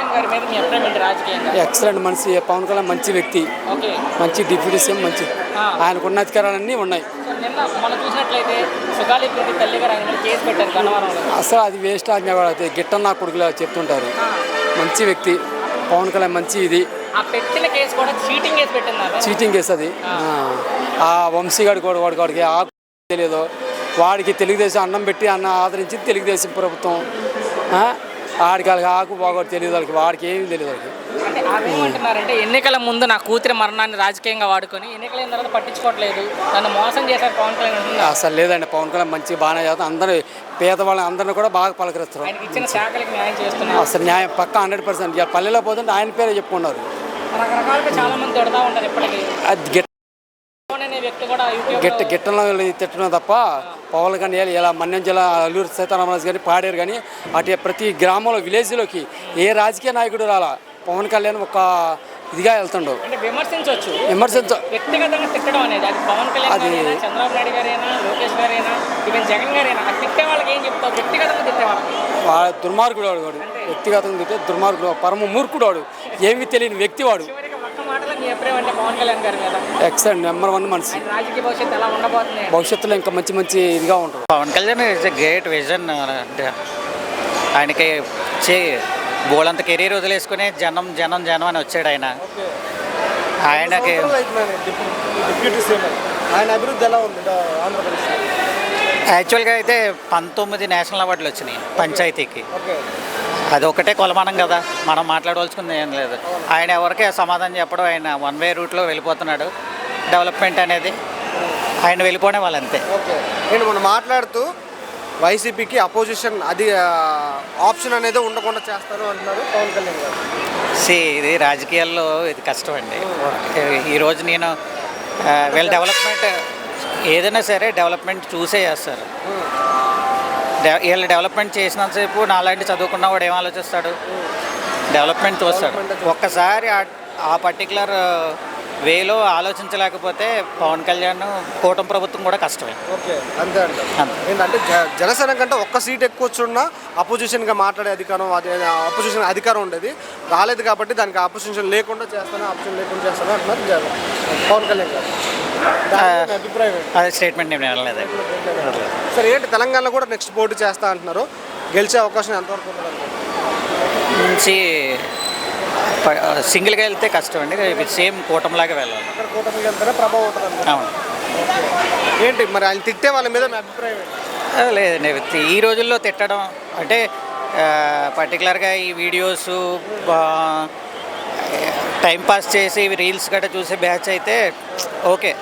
కళ్యాణ్ గారి మీద మీ అభిప్రాయం ఏంటి రాజకీయంగా? ఎక్సలెంట్ మనిషి. పవన్ కళ్యాణ్ మంచి వ్యక్తి, మంచి డిప్యూటీ సీఎం, మంచి ఆయనకున్న అధికారాలన్నీ ఉన్నాయి. నిన్న మనం చూసినట్లయితే సుగాలి ప్రీతి తల్లి గారు ఆయన కేసు పెట్టారు గన్నవరంలో. అసలు అది వేస్ట్ ఆజ్ఞ గిట్టన్న నా కొడుకులా చెప్తుంటారు. మంచి వ్యక్తి పవన్ కళ్యాణ్, మంచి ఇది. ఆ పెట్టిన కేసు కూడా చీటింగ్ కేసు పెట్టింది, చీటింగ్ కేసు అది. ఆ వంశీగాడి కూడా వాడికి ఆ తెలియదు, వాడికి తెలుగుదేశం అన్నం పెట్టి ఆదరించింది తెలుగుదేశం ప్రభుత్వం. ఆడికి వాళ్ళకి ఆకు బాగోడు తెలియదు, వాళ్ళకి వాడికి ఏమీ తెలియదు. వాళ్ళకి అంటే ఏమంటున్నారంటే ఎన్నికల ముందు నా కూతురి మరణాన్ని రాజకీయంగా వాడుకొని ఎన్నికలైన తర్వాత పట్టించుకోవట్లేదు, నన్ను మోసం చేశారు పవన్ కళ్యాణ్. అసలు లేదండి, పవన్ కళ్యాణ్ మంచి బాగానే చేస్తాం. అందరూ పేదవాళ్ళని అందరినీ కూడా బాగా పలకరిస్తారు. ఇచ్చిన శాఖలకు న్యాయం చేస్తున్నారు. అసలు న్యాయం పక్క 100%. పల్లెలో పోతుంటే ఆయన పేరే చెప్పుకున్నారు. రకరకాలుగా చాలా మంది తిడతా ఉంటారు. ఇప్పటికీ అది గిట్టంలో తిట్టడం తప్ప పవన్ కళ్యాణ్ ఇలా మన్యం జిల్లా అల్లూరు సీతారామరాజు గారిని పాడారు. కానీ అటు ప్రతి గ్రామంలో విలేజ్లోకి ఏ రాజకీయ నాయకుడు రాలా, పవన్ కళ్యాణ్ ఒక ఇదిగా వెళ్తుండవు. విమర్శించ వ్యక్తిగతంగా తిట్టడం అనేది అది పవన్ కళ్యాణ్ గారైనా, చంద్రబాబు నాయుడు గారైనా, లోకేష్ గారైనా, ఈవెన్ జగన్ గారైనా తిట్టే వాళ్ళకి ఏం చెప్తావు? వ్యక్తిగతంగా తిట్టే వాళ్ళకి దుర్మార్గుడు వాడు, వ్యక్తిగతంగా తిట్టే దుర్మార్గుడు, పరమ మూర్ఖుడు వాడు, ఏమీ తెలియని వ్యక్తి వాడు. ఎక్సలెంట్ నెంబర్ 1 మనిషి. భవిష్యత్తులో ఇంకా మంచి మంచి ఇదిగా ఉంటుంది. Pawan Kalyan is a great vision. ఆయనకి బోలంత కెరీర్ వదిలేసుకుని జనం జనం జనం అని వచ్చాడు ఆయన. ఆయనకి యాక్చువల్గా అయితే 19 నేషనల్ అవార్డులు వచ్చినాయి పంచాయతీకి. అది ఒకటే కొలమానం కదా, మనం మాట్లాడవలసింది ఏం లేదు. ఆయన ఎవరికే సమాధానం చెప్పడం, ఆయన 1 వే రూట్లో వెళ్ళిపోతున్నాడు. డెవలప్మెంట్ అనేది ఆయన వెళ్ళిపోవడం వాళ్ళు అంతే. నేను మనం మాట్లాడుతూ వైసీపీకి అపోజిషన్ అది ఆప్షన్ అనేది ఉండకుండా చేస్తారు అంటున్నారు పవన్ కళ్యాణ్ గారు. ఇది రాజకీయాల్లో ఇది కష్టం అండి. ఈరోజు నేను వీళ్ళ డెవలప్మెంట్ ఏదైనా సరే డెవలప్మెంట్ చూసే చేస్తారు. వీళ్ళు డెవలప్మెంట్ చేసినంతసేపు నాలాంటి చదువుకున్న వాడు ఏం ఆలోచిస్తాడు? డెవలప్మెంట్ చూస్తాడు. ఒక్కసారి ఆ పర్టికులర్ వేలో ఆలోచించలేకపోతే పవన్ కళ్యాణ్ కూటమి ప్రభుత్వం కూడా కష్టమే. ఓకే, అంతే ఏంటంటే జనసేన కంటే ఒక్క సీట్ ఎక్కువ వచ్చున్నా అపోజిషన్గా మాట్లాడే అధికారం, అపోజిషన్ అధికారం ఉండేది రాలేదు కాబట్టి దానికి అపోజిషన్ లేకుండా చేస్తాను, ఆప్షన్ లేకుండా చేస్తాను అంటున్నారు పవన్ కళ్యాణ్ గారు. అభిప్రాయం అదే స్టేట్మెంట్ నేను వెళ్ళలేదు. సరే, ఏంటి తెలంగాణలో కూడా నెక్స్ట్ పోటీ చేస్తా అంటున్నారు, గెలిచే అవకాశం ఎంతవరకు నుంచి సింగిల్గా వెళ్తే కష్టం అండి. సేమ్ కూటమిలాగా వెళ్ళాలి. కూటమికి వెళ్తేనే ప్రభావం ఉంటుంది. అవును. ఏంటి మరి ఆయన తిట్టే వాళ్ళ మీద మీ అభిప్రాయం? లేదండి, ఈ రోజుల్లో తిట్టడం అంటే పర్టికులర్గా ఈ వీడియోస్ టైంపాస్ చేసి రీల్స్ గట్రా చూసే బ్యాచ్ అయితే ఓకే.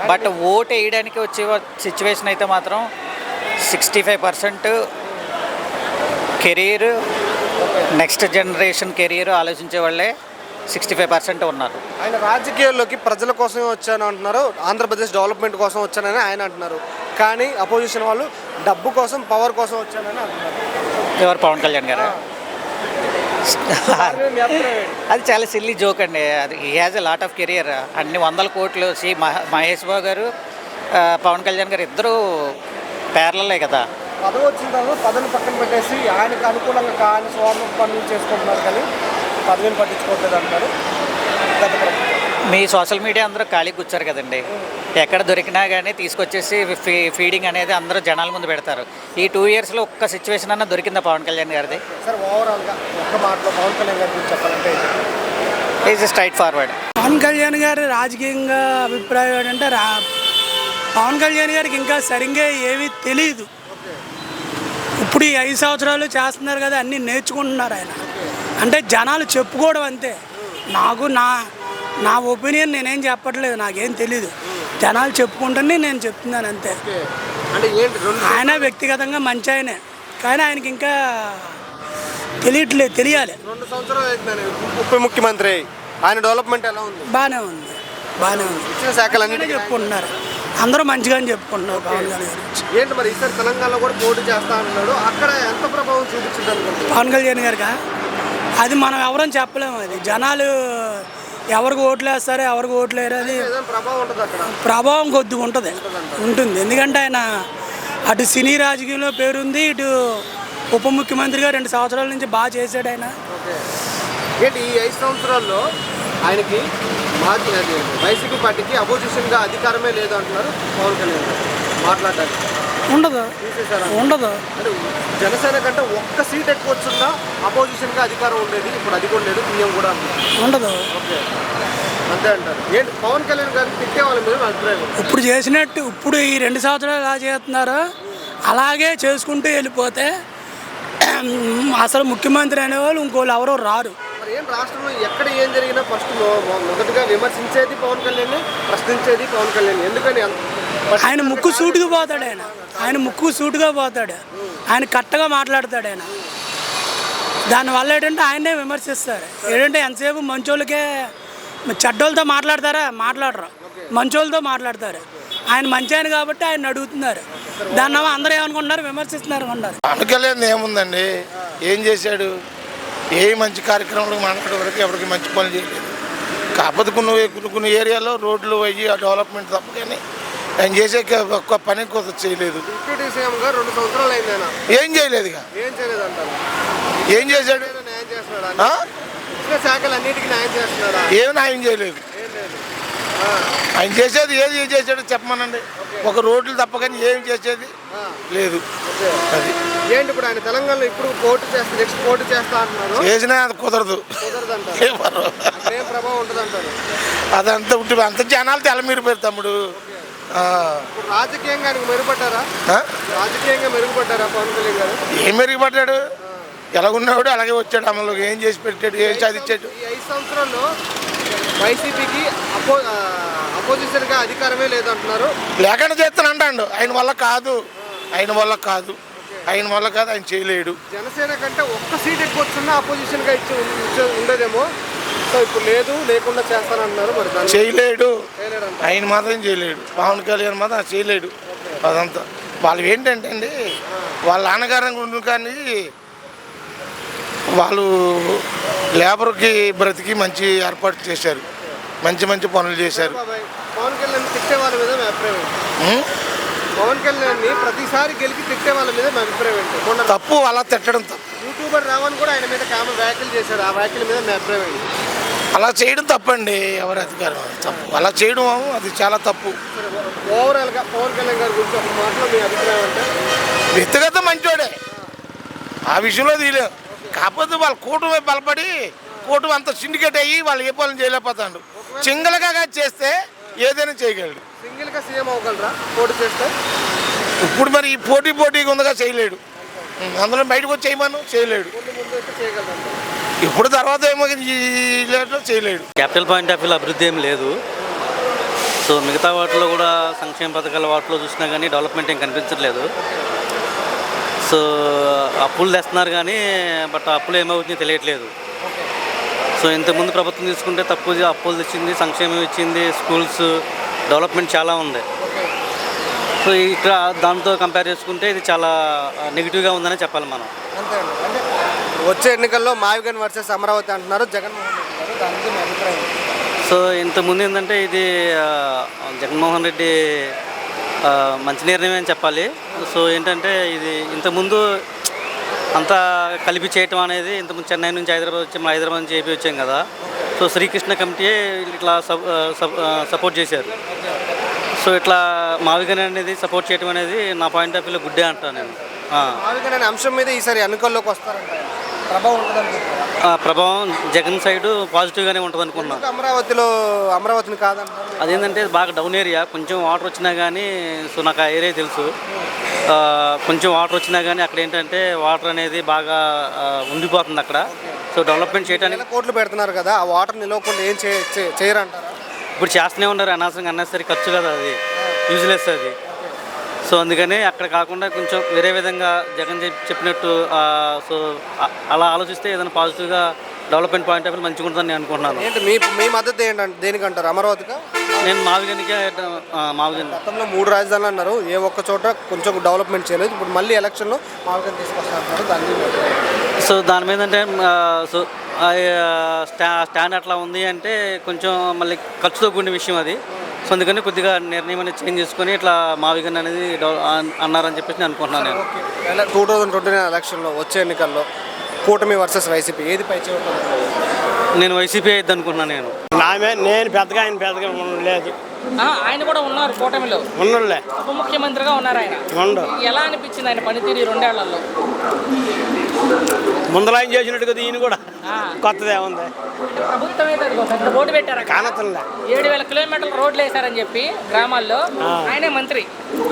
బట్ ఓటు వేయడానికి వచ్చే సిచ్యువేషన్ అయితే మాత్రం 65% కెరీర్, నెక్స్ట్ జనరేషన్ కెరీర్ ఆలోచించే వాళ్ళే 65% ఉన్నారు. ఆయన రాజకీయాల్లోకి ప్రజల కోసమే వచ్చాను అంటున్నారు, ఆంధ్రప్రదేశ్ డెవలప్మెంట్ కోసం వచ్చానని ఆయన అంటున్నారు. కానీ అపోజిషన్ వాళ్ళు డబ్బు కోసం, పవర్ కోసం వచ్చానని అంటున్నారు. ఎవరు? పవన్ కళ్యాణ్ గారు. అది చాలా సిల్లీ జోక్ అండి. అది he has a lot of career. అన్ని 100 కోట్లు. మహేష్ బాబు గారు, పవన్ కళ్యాణ్ గారు ఇద్దరు ప్యారలే కదా. పదవి వచ్చిన తర్వాత పదవిని పక్కన పెట్టేసి ఆయనకు అనుకూలంగా కానీ స్వార్థ పనులు చేసుకుంటున్నారు, కానీ పదవిని పట్టించుకోవట్లేదు అంటారు. మీ సోషల్ మీడియా అందరూ ఖాళీకి కూర్చారు కదండి. ఎక్కడ దొరికినా కానీ తీసుకొచ్చేసి ఫీడింగ్ అనేది అందరూ జనాల ముందు పెడతారు. ఈ 2 ఇయర్స్లో ఒక్క సిచ్యువేషన్ అన్నా దొరికిందా పవన్ కళ్యాణ్ గారిది? సార్, ఓవరాల్గా ఒక్క మాటలో పవన్ కళ్యాణ్ గారి గురించి చెప్పాలంటే is straightforward. Pawan Kalyan గారి రాజకీయంగా అభిప్రాయం ఏంటంటే పవన్ కళ్యాణ్ గారికి ఇంకా సరిగ్గా ఏమీ తెలియదు. ఇప్పుడు ఈ 5 సంవత్సరాలు చేస్తున్నారు కదా, అన్నీ నేర్చుకుంటున్నారు ఆయన. అంటే జనాలు చెప్పుకోవడం అంతే. నాకు నా ఒపీనియన్ నేనేం చెప్పట్లేదు, నాకేం తెలీదు. జనాలు చెప్పుకుంటేనే నేను చెప్తున్నాను అంతే. ఆయన వ్యక్తిగతంగా మంచి ఆయనే, కానీ ఆయనకి ఇంకా తెలియాలి. 2 సంవత్సరాలు ఉప ముఖ్యమంత్రి, ఆయన డెవలప్మెంట్ ఎలా ఉంది? బాగానే ఉంది. ఇచ్చిన శాఖలన్నీ చెప్పుకుంటున్నారు, అందరూ మంచిగానే చెప్పుకుంటున్నారు పవన్ కళ్యాణ్ గురించి. ఏంటి మరి ఈసారి తెలంగాణలో కూడా పోటీ చేస్తా అంటున్నాడు, అక్కడ ఎంత ప్రభావం చూపించింది అనుకుంటున్నారు పవన్ కళ్యాణ్ గారిగా? అది మనం ఎవరని చెప్పలేము. అది జనాలు ఎవరికి ఓట్లు వేస్తారో ఎవరికి ఓట్లు వేయరు, అది ప్రభావం కొద్దిగా ఉంటుంది. ఎందుకంటే ఆయన అటు సినీ రాజకీయంలో పేరుంది, ఇటు ఉప ముఖ్యమంత్రిగా 2 సంవత్సరాల నుంచి బాగా చేశాడు ఆయన. ఓకే. ఏంటి ఈ 5 సంవత్సరాల్లో ఆయనకి మాజీ వైసీపీ పార్టీకి అపోజిషన్గా అధికారమే లేదు అంటున్నారు పవన్ కళ్యాణ్ గారు మాట్లాడడానికి. ఉండదు తీసేశారు ఉండదు అంటే జనసేన కంటే ఒక్క సీట్ ఎక్కువ వచ్చినా అపోజిషన్గా అధికారం ఉండేది, ఇప్పుడు అది కూడా లేదు, సీఎం కూడా అంటున్నారు. ఉండదు. ఓకే, అంతే అంటారు. ఏంటి పవన్ కళ్యాణ్ గారిని తిట్టే వాళ్ళ మీద మీ అభిప్రాయం ఏంటి? ఇప్పుడు చేసినట్టు ఇప్పుడు ఈ 2 సంవత్సరాలు ఎలా చేస్తున్నారో అలాగే చేసుకుంటూ వెళ్ళిపోతే అసలు ముఖ్యమంత్రి అనేవాళ్ళు ఇంకోళ్ళు ఎవరో రారు. మరి ఏం రాష్ట్రంలో ఎక్కడ ఏం జరిగినా ఫస్ట్ మొదటగా విమర్శించేది పవన్ కళ్యాణ్, ప్రశ్నించేది పవన్ కళ్యాణ్. ఎందుకని ఆయన ముక్కు సూటుగా పోతాడు. ఆయన ముక్కు సూటుగా పోతాడు. ఆయన కరెక్ట్గా మాట్లాడతాడు. ఆయన దానివల్ల ఏంటంటే ఆయనే విమర్శిస్తారు. ఏంటంటే ఎంతసేపు మంచోళ్ళకే చెడ్డోళ్ళతో మాట్లాడరు, మంచోళ్ళతో మాట్లాడతారు. ఆయన మంచి ఆయన కాబట్టి ఆయన అడుగుతున్నారు. దాన్ని అందరూ ఏమనుకుంటున్నారు, విమర్శిస్తున్నారు అన్నారు. పవన్ కళ్యాణ్ ఏముందండి, ఏం చేశాడు? ఏ మంచి కార్యక్రమాలు మాట్లాడే వరకు ఎవరికి మంచి పనులు చేయలేదు. కాకపోతే కొన్ని ఏరియాలో రోడ్లు అయ్యి ఆ డెవలప్మెంట్ తప్ప కానీ ఆయన చేసే ఒక్క పని కోసం చేయలేదు. డిప్యూటీ సీఎం గారు 2 సంవత్సరాలు అయింది, ఆయన ఏం చేయలేదు. ఏం చేయలేదు అంటారు. ఏం చేశాడు? న్యాయం చేస్తున్నాడా? ఇచ్చిన శాఖలు అన్నిటికీ న్యాయం చేస్తున్నాడా? ఏమి న్యాయం చేయలేదు. ఏం లేదు. ఆయన చేసేది ఏం చేశాడో చెప్పమనండి. ఒక రోడ్లు తప్ప కానీ ఏం చేసేది లేదు. అది ఏంటి ఇప్పుడు ఆయన తెలంగాణలో ఇప్పుడు నెక్స్ట్ పోటీ చేస్తా అంటున్నారు. చేసినా అది కుదరదు. కుదరదంటారు. ఏం ప్రభావం ఉంటుంది అంటారు. అదంతా ఉంటుంది. అంత జనాలు తెల్లమీరిపోయారు తమ్ముడు. ఇప్పుడు రాజకీయంగా ఆయనకు మెరుగుపడ్డారా? రాజకీయంగా మెరుగుపడ్డారా పవన్ కళ్యాణ్ గారు? ఏం మెరుగుపడ్డాడు? ఎలా ఉన్నాడు అలాగే వచ్చాడు. అమలుకి ఏం చేసి పెట్టాడు, ఏం సాధించాడు? ఈ 5 సంవత్సరాల్లో వైసీపీకి అపోజిషన్గా అధికారమే లేదంటున్నారు. లేకుండా చేస్తాను అంటాడు. ఆయన వల్ల కాదు, ఆయన చేయలేడు. జనసేన కంటే ఒక్క సీట్ ఎక్కువ వచ్చినా అపోజిషన్గా ఉండదేమో. సో ఇప్పుడు లేకుండా చేస్తానంటున్నారు. మరి దాన్ని చేయలేడు. ఆయన మాత్రం చేయలేడు. పవన్ కళ్యాణ్ మాత్రం చేయలేడు. అదంతా వాళ్ళు ఏంటంటే అండి, వాళ్ళ నాన్నగారం ఉండు కానీ వాళ్ళు లేబర్కి బ్రతికి మంచి ఏర్పాటు చేశారు, మంచి పనులు చేశారు. పవన్ కళ్యాణ్ తిట్టే వాళ్ళ మీద మీ అభిప్రాయం ఏంటి? పవన్ కళ్యాణ్ని ప్రతిసారి గెలిపి తిట్టే వాళ్ళ మీద మీ అభిప్రాయం ఏంటి? మొన్న తప్పు, అలా తిట్టడం తప్పు. యూట్యూబర్ రావని కూడా ఆయన మీద వ్యాఖ్యలు చేశాడు. ఆ వ్యాఖ్యల మీద మీ అభిప్రాయం ఏంటి? అలా చేయడం తప్పండి. ఎవరి అధికారం తప్పు, అలా చేయడం అది చాలా తప్పు. ఓవరాల్గా పవన్ కళ్యాణ్ గారి గురించి ఒక మాటలో మీ అభిప్రాయం అంటే? వ్యక్తిగత మంచోడే, ఆ విషయంలో తీయలేం. కాకపోతే వాళ్ళ కూటమి బలపడి కూటమి అంత సిండికేట్ అయ్యి వాళ్ళు ఏ పనులు చేయలేకపోతాడు. సింగిల్గా చేస్తే ఏదైనా చేయగలడు. సింగిల్గా సీఎం అవ్వగలరా పోటీ చేస్తే? ఇప్పుడు మరి ఈ పోటీగా ఉందిగా చేయలేడు. అందులో బయటకు వచ్చి చేయలేడు. ఇప్పుడు తర్వాత ఏమో చేయలేడు. క్యాపిటల్ పాయింట్ ఆఫ్ వ్యూలో అభివృద్ధి ఏం లేదు. సో మిగతా వాటిలో కూడా సంక్షేమ పథకాల వాటిలో చూసినా కానీ డెవలప్మెంట్ ఏం కనిపించట్లేదు. సో అప్పులు తెస్తున్నారు కానీ బట్ అప్పులు ఏమవుతుందో తెలియట్లేదు. సో ఇంతకుముందు ప్రభుత్వం తీసుకుంటే తక్కువ అప్పులు తెచ్చింది, సంక్షేమం ఇచ్చింది, స్కూల్స్ డెవలప్మెంట్ చాలా ఉంది. సో ఇక్కడ దాంతో కంపేర్ చేసుకుంటే ఇది చాలా నెగిటివ్గా ఉందని చెప్పాలి మనం. అంతే అండి. అంటే వచ్చే ఎన్నికల్లో మావిగన్ వర్సెస్ అమరావతి అంటున్నారు జగన్మోహన్ రెడ్డి గారు. దానికి మీ అభిప్రాయం? సో ఇంతకుముందు ఏంటంటే ఇది జగన్మోహన్ రెడ్డి మంచి నిర్ణయం అని చెప్పాలి. సో ఏంటంటే ఇది ఇంతకుముందు అంతా కలిపి చేయటం అనేది, ఇంతకుముందు చెన్నై నుంచి హైదరాబాద్ వచ్చి హైదరాబాద్ నుంచి ఏపీ వచ్చాం కదా. సో శ్రీకృష్ణ కమిటీ ఇట్లా సపోర్ట్ చేశారు. సో ఇట్లా మావిగన్ అనేది సపోర్ట్ చేయడం అనేది నా పాయింట్ ఆఫ్ వ్యూలో గుడ్డే అంటాను నేను. మావిగన్ అనే అంశం మీద ఈసారి ఎన్నికల్లోకి వస్తారంట, ప్రభావం ఉంటుంది. ప్రభావం జగన్ సైడ్ పాజిటివ్గానే ఉంటుంది అనుకున్నాను. అమరావతిని కాదంటారు. అదేంటంటే బాగా డౌన్ ఏరియా, కొంచెం వాటర్ వచ్చినా కానీ, సో నాకు ఆ ఏరియా తెలుసు, కొంచెం వాటర్ వచ్చినా కానీ అక్కడ ఏంటంటే వాటర్ అనేది బాగా ఉండిపోతుంది అక్కడ. సో డెవలప్మెంట్ చేయడానికి కోట్లు పెడుతున్నారు కదా, ఆ వాటర్ నిలవకుండా ఏం చేయరంటారా? ఇప్పుడు చేస్తూనే ఉన్నారు. అనవసరంగా అన్నసరి ఖర్చు కదా, అది యూజ్లెస్ అది. సో అందుకని అక్కడ కాకుండా కొంచెం వేరే విధంగా జగన్ చెప్పినట్టు సో అలా ఆలోచిస్తే ఏదైనా పాజిటివ్గా డెవలప్మెంట్ పాయింట్ ఆఫ్ వ్యూ మంచిగా ఉంటుందని నేను అనుకుంటున్నాను. ఏంటి మీ మద్దతు ఏంటంటే దేనికంటారు? అమరావతిగా? నేను మావిగన్కే మావిగన్. గతంలో 3 రాజధానులు అన్నారు, ఏ ఒక్క చోట కొంచెం డెవలప్మెంట్ చేయలేదు. ఇప్పుడు మళ్ళీ ఎలక్షన్లో మావిగన్ తీసుకొస్తారు దాన్ని. సో దాని మీద అంటే సో స్టాండ్ అట్లా ఉంది అంటే కొంచెం మళ్ళీ ఖర్చుతో కూడిన విషయం అది. సో అందుకని కొద్దిగా నిర్ణయం అనేది చేంజ్ చేసుకొని ఇట్లా మావిగన్ అనేది అన్నారని చెప్పేసి నేను అనుకుంటున్నాను నేను. 2029 ఎలక్షన్లో వచ్చే ఎన్నికల్లో కూటమి వర్సెస్ వైసీపీ ఏది పై నేను వైసీపీ అయ్యిద్ది అనుకుంటున్నాను నేను. నేను పెద్దగా ఆయన పెద్దగా లేదు ఆయన కూడా ఉన్నారు కూటమిలో, ఉండలే ఉప ముఖ్యమంత్రిగా ఉన్నారు ఆయన. ఎలా అనిపించింది ఆయన పనితీరు ఈ 2 ఏళ్లలో? ముందర ఆయన చేసినట్టు కదా ఈయన కూడా కొత్తది ఏముంది. ప్రభుత్వం అయితే అదిగో పెద్ద బోర్డు పెట్టారు, కానతంలే 7,000 కిలోమీటర్ల రోడ్లు వేశారని చెప్పి గ్రామాల్లో. ఆయనే మంత్రి.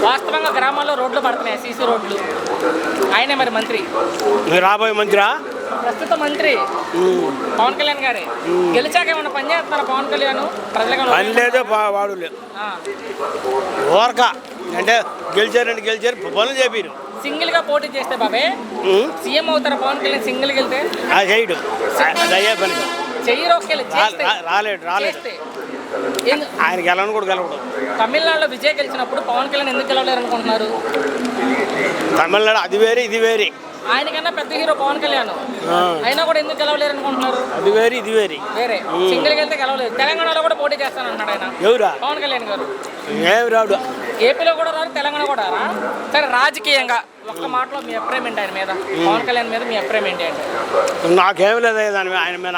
వాస్తవంగా గ్రామాల్లో రోడ్లు పడుతున్నాయి, సీసీ రోడ్లు. ఆయనే మరి మంత్రి, రాబోయే మంత్రా ప్రస్తుత మంత్రి పవన్ కళ్యాణ్ గారే. గెలిచాక ఏమన్నా పని చేస్తున్నారు పవన్ కళ్యాణ్ ప్రజలకు? పని లేదు వాడు లేదు ఓరక అంటే గెలిచారు పనులు చెప్పారు. సింగిల్ గా పోటీ చేస్తే బాబే సీఎం అవుతారా పవన్ కళ్యాణ్? సింగిల్ వెళ్తే చేయడు అయ్యే పని చెయ్యరు. ఒకవేళ చేస్తే రాలేడు ఆయనకి గెలవని కూడా గెలవడు. తమిళనాడులో విజయ్ గెలిచినప్పుడు పవన్ కళ్యాణ్ ఎందుకు గెలవలేరు అనుకుంటున్నారు? తమిళనాడు అది వేరే ఇది వేరే. ఆయనకన్నా పెద్ద హీరో పవన్ కళ్యాణ్, అయినా కూడా ఎందుకు గెలవలేరు అనుకుంటున్నారు? అది వేరే ఇది వేరే. వేరే సింగిల్ వెళ్తే గెలవలేదు. తెలంగాణలో కూడా పోటీ చేస్తానన్నాడు ఆయన, ఎవరా పవన్ కళ్యాణ్ గారు. ఏమి రాడు. ఏపీలో కూడా రారు, తెలంగాణ కూడా రా. సరే, రాజకీయంగా ఒక్క మాటలో మీ అభిప్రాయం ఏంటి ఆయన మీద, పవన్ కళ్యాణ్ మీద మీ అభిప్రాయం ఏంటి అంటే? నాకేం లేదు దాని ఆయన మీద